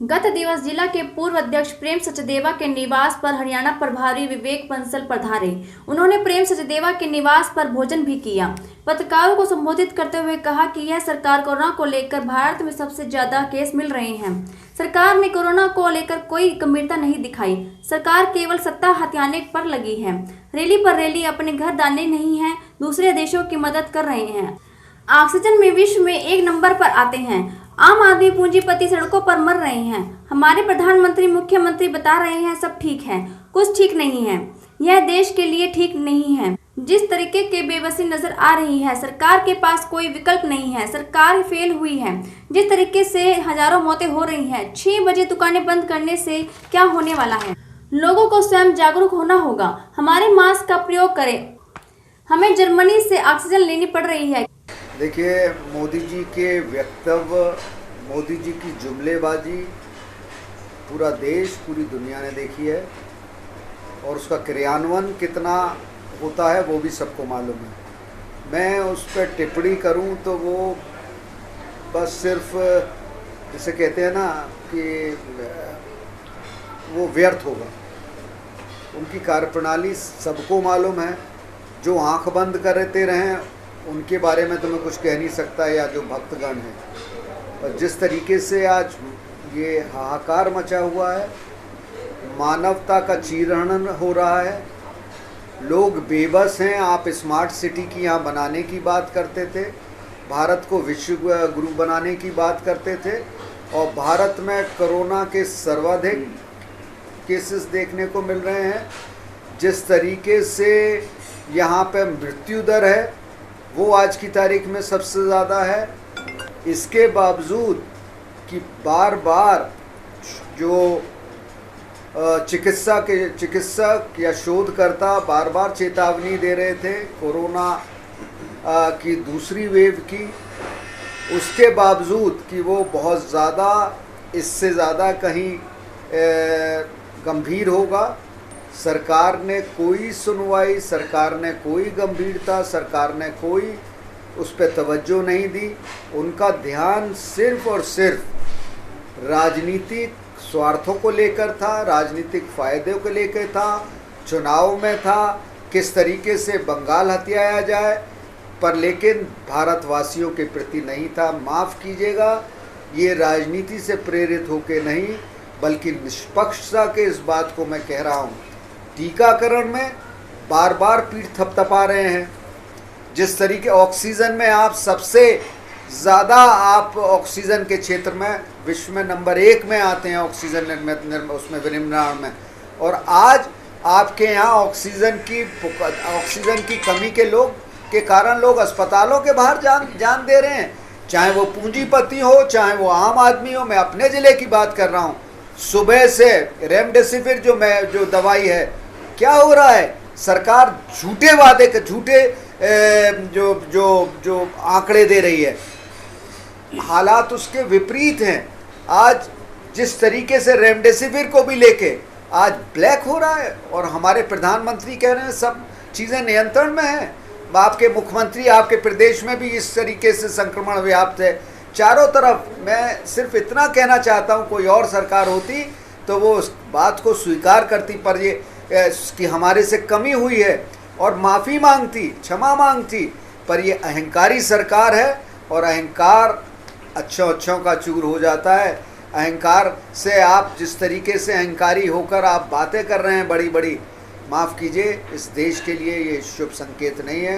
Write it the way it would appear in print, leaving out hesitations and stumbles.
गत दिवस जिला के पूर्व अध्यक्ष प्रेम सचदेवा के निवास पर हरियाणा प्रभारी विवेक बंसल पधारे। उन्होंने प्रेम सचदेवा के निवास पर भोजन भी किया। पत्रकारों को संबोधित करते हुए कहा कि यह सरकार कोरोना को लेकर भारत में सबसे ज्यादा केस मिल रहे हैं। सरकार ने कोरोना को लेकर कोई गंभीरता नहीं दिखाई। सरकार केवल सत्ता हथियाने पर लगी है। रैली पर रैली अपने घर डालने नहीं है, दूसरे देशों की मदद कर रहे हैं। ऑक्सीजन में विश्व में 1 नंबर पर आते हैं। आम आदमी पूंजीपति सड़कों पर मर रहे हैं। हमारे प्रधानमंत्री मुख्यमंत्री बता रहे हैं सब ठीक है, कुछ ठीक नहीं है। यह देश के लिए ठीक नहीं है। जिस तरीके के बेबसी नजर आ रही है, सरकार के पास कोई विकल्प नहीं है। सरकार फेल हुई है। जिस तरीके से हजारों मौतें हो रही हैं, 6 बजे दुकानें बंद करने से क्या होने वाला है। लोगों को स्वयं जागरूक होना होगा। हमारे मास्क का प्रयोग करें। हमें जर्मनी से ऑक्सीजन लेनी पड़ रही है। देखिए, मोदी जी के वक्तव्य, मोदी जी की जुमलेबाजी पूरा देश, पूरी दुनिया ने देखी है और उसका क्रियान्वयन कितना होता है वो भी सबको मालूम है। मैं उस पर टिप्पणी करूं तो वो बस सिर्फ जिसे कहते हैं ना कि वो व्यर्थ होगा। उनकी कार्यप्रणाली सबको मालूम है। जो आंख बंद करते रहें उनके बारे में तो मैं कुछ कह नहीं सकता, या जो भक्तगण हैं। और जिस तरीके से आज ये हाहाकार मचा हुआ है, मानवता का चीरहरण हो रहा है, लोग बेबस हैं। आप स्मार्ट सिटी की यहाँ बनाने की बात करते थे, भारत को विश्व गुरु बनाने की बात करते थे, और भारत में कोरोना के सर्वाधिक केसेस देखने को मिल रहे हैं। जिस तरीके से यहाँ पे मृत्यु दर है वो आज की तारीख में सबसे ज़्यादा है। इसके बावजूद कि बार बार जो चिकित्सक या शोधकर्ता बार बार चेतावनी दे रहे थे कोरोना की दूसरी वेव की, उसके बावजूद कि वो बहुत ज़्यादा, इससे ज़्यादा कहीं गंभीर होगा, सरकार ने कोई सुनवाई, सरकार ने कोई गंभीरता, सरकार ने कोई उस पर तवज्जो नहीं दी। उनका ध्यान सिर्फ और सिर्फ राजनीतिक स्वार्थों को लेकर था, राजनीतिक फ़ायदों को लेकर था, चुनाव में था, किस तरीके से बंगाल हथियाया जाए, पर लेकिन भारतवासियों के प्रति नहीं था। माफ़ कीजिएगा, ये राजनीति से प्रेरित होकर नहीं बल्कि निष्पक्षता के इस बात को मैं कह रहा हूँ। टीकाकरण में बार बार पीठ थपथपा रहे हैं। जिस तरीके ऑक्सीजन में आप सबसे ज़्यादा, आप ऑक्सीजन के क्षेत्र में विश्व में नंबर 1 में आते हैं, ऑक्सीजन उसमें विनिर्माण में, और आज आपके यहाँ ऑक्सीजन की कमी के कारण लोग अस्पतालों के बाहर जान दे रहे हैं, चाहे वो पूंजीपति हो, चाहे वो आम आदमी हो। मैं अपने ज़िले की बात कर रहा हूँ। सुबह से रेमडेसिविर जो दवाई है, क्या हो रहा है, सरकार झूठे वादे के झूठे जो आंकड़े दे रही है, हालात उसके विपरीत हैं। आज जिस तरीके से रेमडेसिविर को भी लेके आज ब्लैक हो रहा है, और हमारे प्रधानमंत्री कह रहे हैं सब चीज़ें नियंत्रण में हैं। आपके मुख्यमंत्री, आपके प्रदेश में भी इस तरीके से संक्रमण व्याप्त है चारों तरफ। मैं सिर्फ इतना कहना चाहता हूँ, कोई और सरकार होती तो वो उस बात को स्वीकार करती, पर ये कि हमारे से कमी हुई है और माफ़ी मांगती, क्षमा मांगती, पर ये अहंकारी सरकार है, और अहंकार अच्छों का चूर हो जाता है। अहंकार से आप जिस तरीके से अहंकारी होकर आप बातें कर रहे हैं बड़ी बड़ी, माफ़ कीजिए, इस देश के लिए ये शुभ संकेत नहीं है।